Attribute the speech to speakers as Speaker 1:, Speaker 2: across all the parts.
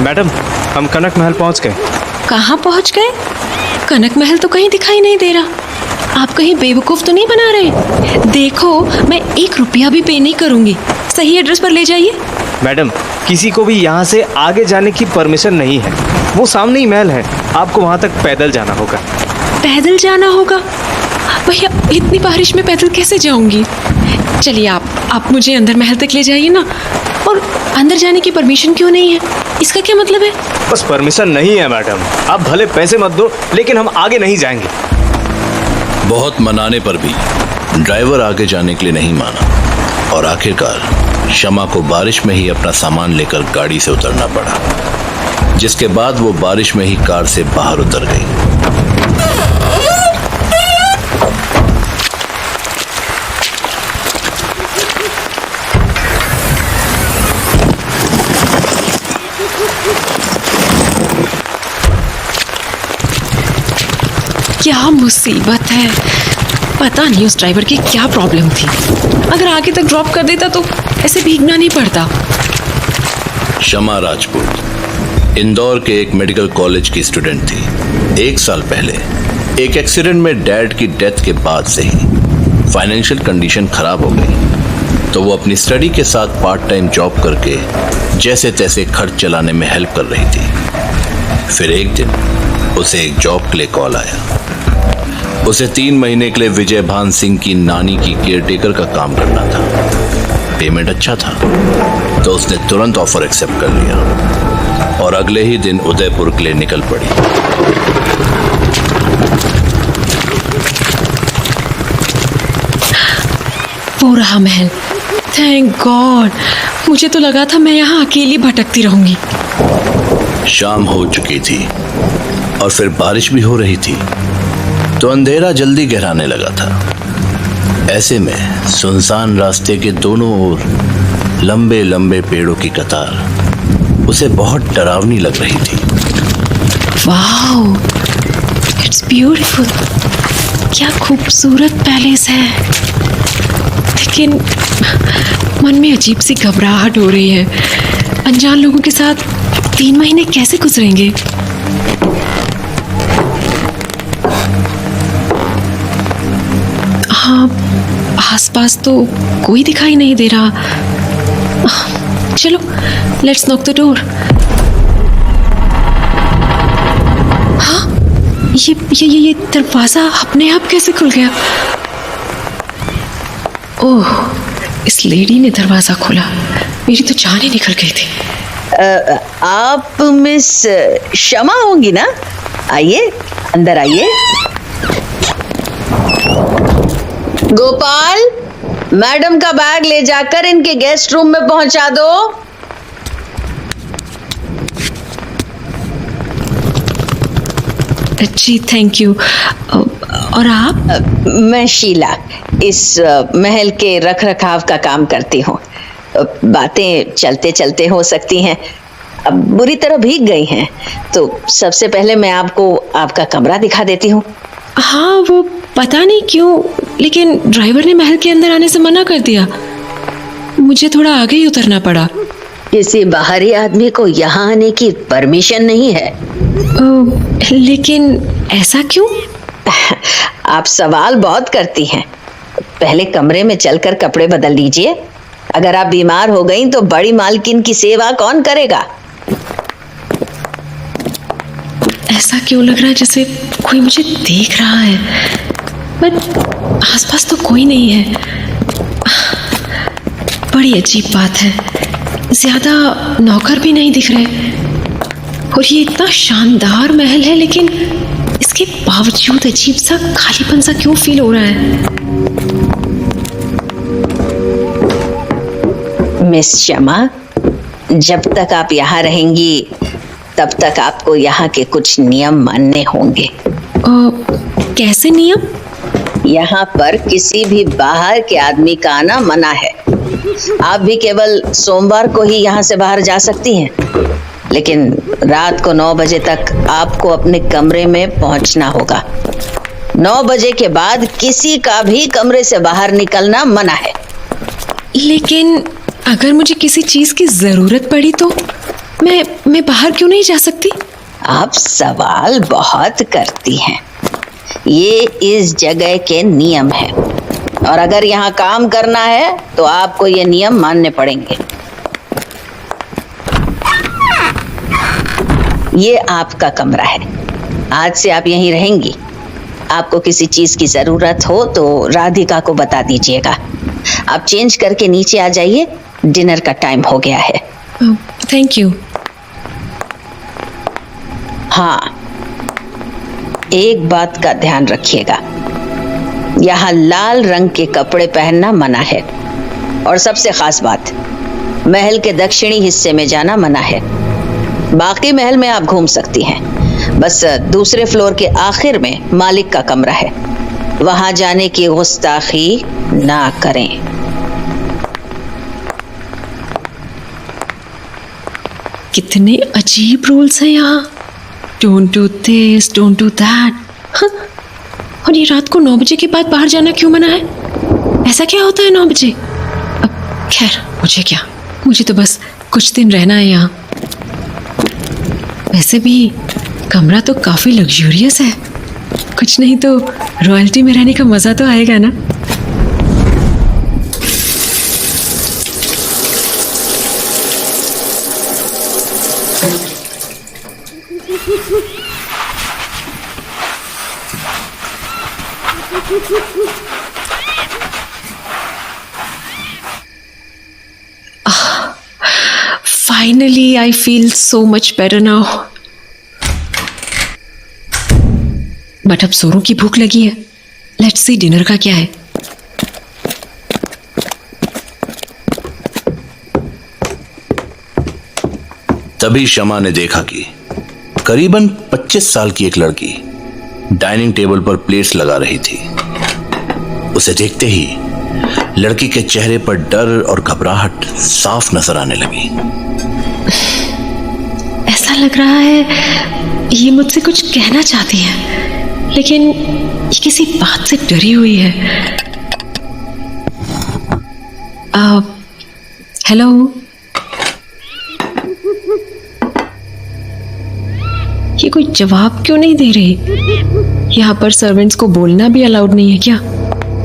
Speaker 1: Madam, हम कनक महल पहुंच गए।
Speaker 2: कहाँ पहुंच गए? कनक महल तो कहीं दिखाई नहीं दे रहा। आप कहीं बेवकूफ तो नहीं बना रहे? देखो, मैं 1 रुपया भी पे नहीं करूंगी। सही एड्रेस पर ले जाइए।
Speaker 1: मैडम, किसी को भी यहाँ से आगे जाने की परमिशन नहीं है। वो सामने ही महल है, आपको वहाँ तक पैदल जाना होगा।
Speaker 2: पैदल जाना होगा? भैया, इतनी बारिश में पैदल कैसे जाऊंगी? चलिए, आप मुझे अंदर महल तक ले जाइए ना। और अंदर जाने की परमिशन क्यों नहीं है? इसका क्या मतलब है?
Speaker 1: बस परमिशन नहीं है मैडम। आप भले पैसे मत दो, लेकिन हम आगे नहीं जाएंगे।
Speaker 3: बहुत मनाने पर भी ड्राइवर आगे जाने के लिए नहीं माना और आखिरकार शमा को बारिश में ही अपना सामान लेकर गाड़ी से उतरना पड़ा, जिसके बाद वो बारिश में ही कार से बाहर उतर गई।
Speaker 2: क्या मुसीबत है। पता नहीं उस ड्राइवर की क्या प्रॉब्लम थी। अगर आगे तक ड्रॉप कर देता तो ऐसे भीगना नहीं पड़ता।
Speaker 3: शमा राजपूत इंदौर के एक मेडिकल कॉलेज की स्टूडेंट थी। 1 साल पहले एक एक्सीडेंट में डैड की डेथ के बाद से ही फाइनेंशियल कंडीशन खराब हो गई, तो वो अपनी स्टडी के साथ पार्ट टाइम जॉब करके जैसे तैसे खर्च चलाने में हेल्प कर रही थी। फिर एक दिन उसे एक जॉब के लिए कॉल आया। उसे 3 महीने के लिए विजय भान सिंह की नानी की केयरटेकर का काम करना था। पेमेंट अच्छा था, तो उसने तुरंत ऑफर एक्सेप्ट कर लिया और अगले ही दिन उदयपुर के लिए निकल पड़ी।
Speaker 2: वो रहा महल। Thank God. मुझे तो लगा था मैं यहाँ अकेली भटकती रहूंगी।
Speaker 3: शाम हो चुकी थी और फिर बारिश भी हो रही थी, तो अंधेरा जल्दी गहराने लगा था। ऐसे में सुनसान रास्ते के दोनों ओर लंबे लंबे पेड़ों की कतार उसे बहुत डरावनी लग रही थी।
Speaker 2: Wow, it's beautiful. क्या खूबसूरत पैलेस है। लेकिन मन में अजीब सी घबराहट हो रही है। अनजान लोगों के साथ 3 महीने कैसे गुजरेंगे? हाँ, आसपास तो कोई दिखाई नहीं दे रहा। चलो, लेट्स नॉक द डोर। हाँ, ये दरवाजा अपने आप कैसे खुल गया? ओह, इस लेडी ने दरवाजा खोला। मेरी तो जान ही निकल गई थी।
Speaker 4: आप मिस शमा होंगी ना? आइए, अंदर आइए। गोपाल, मैडम का बैग ले जाकर इनके गेस्ट रूम में पहुंचा दो।
Speaker 2: जी, थैंक यू। और आप?
Speaker 4: मैं शीला, इस महल के रख रखाव का काम करती हूँ। बातें चलते चलते हो सकती हैं। अब बुरी तरह भीग गई हैं, तो सबसे पहले मैं आपको आपका कमरा दिखा देती हूँ।
Speaker 2: हाँ, वो पता नहीं क्यों, लेकिन ड्राइवर ने महल के अंदर आने से मना कर दिया। मुझे थोड़ा आगे ही उतरना पड़ा।
Speaker 4: किसी बाहरी आदमी को यहाँ आने की परमिशन नहीं है।
Speaker 2: लेकिन ऐसा क्यों?
Speaker 4: आप सवाल बहुत करती हैं। पहले कमरे में चलकर कपड़े बदल लीजिए। अगर आप बीमार हो गई तो बड़ी मालकिन की सेवा कौन करेगा?
Speaker 2: ऐसा क्यों लग रहा है जैसे कोई मुझे देख रहा है, बट आसपास तो कोई नहीं है। बड़ी अजीब बात है। ज्यादा नौकर भी नहीं दिख रहे और ये इतना शानदार महल है, लेकिन इसके बावजूद अजीब सा खालीपन सा क्यों फील हो रहा है?
Speaker 4: मिस शमा, जब तक आप यहाँ रहेंगी तब तक आपको यहाँ के कुछ नियम मानने होंगे।
Speaker 2: कैसे नियम?
Speaker 4: यहाँ पर किसी भी बाहर के आदमी का आना मना है। आप भी केवल सोमवार को ही यहाँ से बाहर जा सकती हैं, लेकिन रात को 9 बजे तक आपको अपने कमरे में पहुंचना होगा। 9 बजे के बाद किसी का भी कमरे से बाहर निकलना मना है।
Speaker 2: लेकिन अगर मुझे किसी चीज की जरूरत पड़ी तो मैं बाहर क्यों नहीं जा सकती?
Speaker 4: आप सवाल बहुत करती हैं। ये इस जगह के नियम है और अगर यहाँ काम करना है तो आपको ये नियम मानने पड़ेंगे। ये आपका कमरा है, आज से आप यहीं रहेंगी। आपको किसी चीज की जरूरत हो तो राधिका को बता दीजिएगा। आप चेंज करके नीचे आ जाइए, डिनर का टाइम हो गया है।
Speaker 2: Thank you.
Speaker 4: हाँ, एक बात का ध्यान रखिएगा, यहाँ लाल रंग के कपड़े पहनना मना है और सबसे खास बात, महल के दक्षिणी हिस्से में जाना मना है। बाकी महल में आप घूम सकती हैं, बस दूसरे फ्लोर के आखिर में मालिक का कमरा है, वहां जाने की गुस्ताखी ना करें।
Speaker 2: कितने अजीब रूल्स हैं यहाँ। Don't do this, don't do that. और ये रात को 9 बजे के बाद बाहर जाना क्यों मना है? ऐसा क्या होता है 9 बजे? अब खैर, मुझे क्या, मुझे तो बस कुछ दिन रहना है यहाँ। वैसे भी कमरा तो काफी लग्जूरियस है, कुछ नहीं तो रॉयल्टी में रहने का मजा तो आएगा ना। Finally, I feel so much better now. But अब जोरों की भूख लगी है। लेट्स सी डिनर का क्या है।
Speaker 3: तभी शमा ने देखा कि करीबन 25 साल की एक लड़की डाइनिंग टेबल पर प्लेट्स लगा रही थी। उसे देखते ही लड़की के चेहरे पर डर और घबराहट साफ नजर आने लगी।
Speaker 2: ऐसा लग रहा है ये मुझसे कुछ कहना चाहती है, लेकिन ये किसी बात से डरी हुई है। हेलो, ये कोई जवाब क्यों नहीं दे रही? यहाँ पर सर्वेंट्स को बोलना भी अलाउड नहीं है क्या?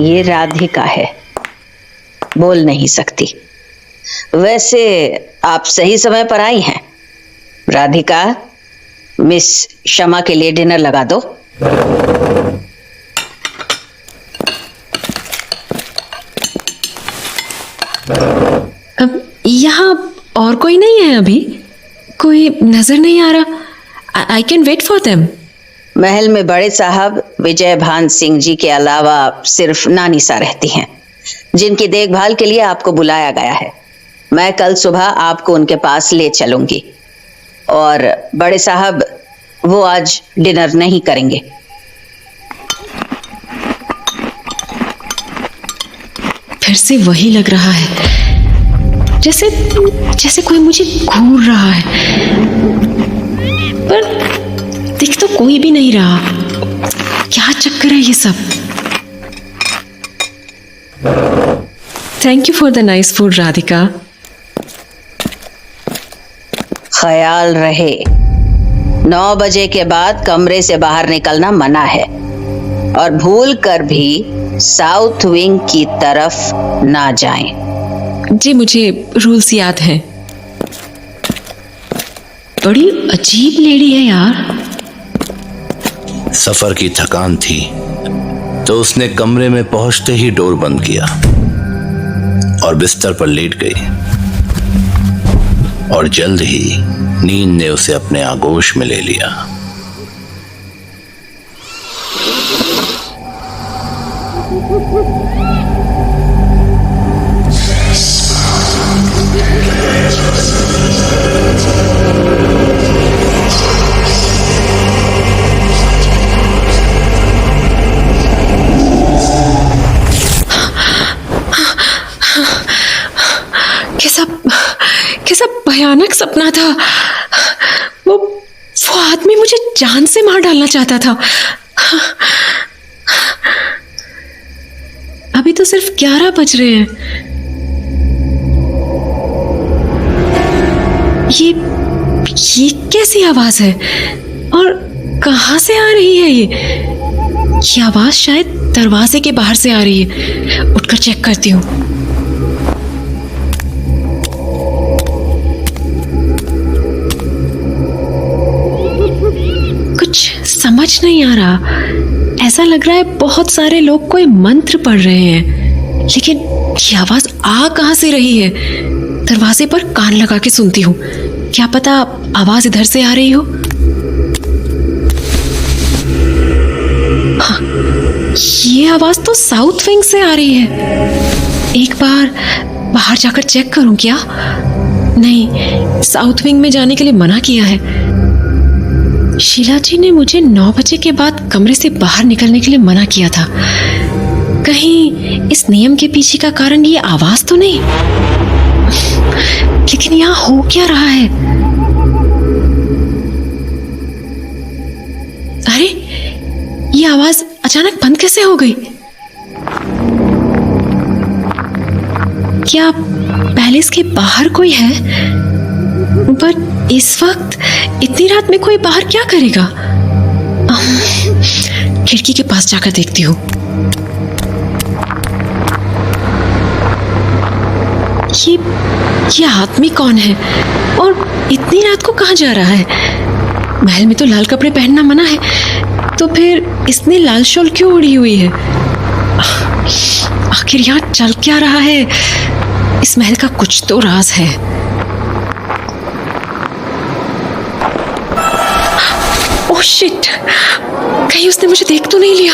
Speaker 4: ये राधिका है, बोल नहीं सकती। वैसे आप सही समय पर आई हैं। राधिका, मिस शमा के लिए डिनर लगा दो।
Speaker 2: अब यहाँ और कोई नहीं है? अभी कोई नजर नहीं आ रहा। I can wait for them.
Speaker 4: महल में बड़े साहब विजय भान सिंह जी के अलावा सिर्फ नानी सा रहती हैं, जिनकी देखभाल के लिए आपको बुलाया गया है। मैं कल सुबह आपको उनके पास ले चलूंगी। और बड़े साहब, वो आज डिनर नहीं करेंगे।
Speaker 2: फिर से वही लग रहा है, जैसे कोई मुझे घूर रहा है, पर दिख तो कोई भी नहीं रहा। क्या चक्कर है ये सब? Thank you for the nice food Radhika.
Speaker 4: ख्याल रहे, 9 बजे के बाद कमरे से बाहर निकलना मना है और भूल कर भी साउथ विंग की तरफ ना जाएं।
Speaker 2: जी, मुझे रूल्स याद हैं। बड़ी अजीब लेडी है यार।
Speaker 3: सफर की थकान थी तो उसने कमरे में पहुंचते ही डोर बंद किया और बिस्तर पर लेट गई और जल्द ही नींद ने उसे अपने आगोश में ले लिया।
Speaker 2: भयानक सपना था। वो आदमी मुझे जान से मार डालना चाहता था। अभी तो सिर्फ 11 बज रहे हैं। ये कैसी आवाज है और कहां से आ रही है? ये आवाज शायद दरवाजे के बाहर से आ रही है। उठकर चेक करती हूँ। कुछ समझ नहीं आ रहा। ऐसा लग रहा है बहुत सारे लोग कोई मंत्र पढ़ रहे हैं, लेकिन ये आवाज आ कहां से रही है? दरवाजे पर कान लगा के सुनती हूँ। क्या पता आवाज इधर से आ रही हो। हाँ, ये आवाज तो साउथ विंग से आ रही है। एक बार बाहर जाकर चेक करूं क्या? नहीं, साउथ विंग में जाने के लिए मना किया है। शीला जी ने मुझे 9 बजे के बाद कमरे से बाहर निकलने के लिए मना किया था। कहीं इस नियम के पीछे का कारण ये आवाज तो नहीं? लेकिन यहाँ हो क्या रहा है? अरे, ये आवाज अचानक बंद कैसे हो गई? क्या पैलेस के बाहर कोई है? बट इस वक्त इतनी रात में कोई बाहर क्या करेगा? खिड़की के पास जाकर देखती हूँ। ये आदमी कौन है और इतनी रात को कहाँ जा रहा है? महल में तो लाल कपड़े पहनना मना है, तो फिर इसने लाल शॉल क्यों ओढ़ी हुई है? आखिर यहाँ चल क्या रहा है? इस महल का कुछ तो राज है। ओह शिट, कहीं उसने मुझे देख तो नहीं लिया?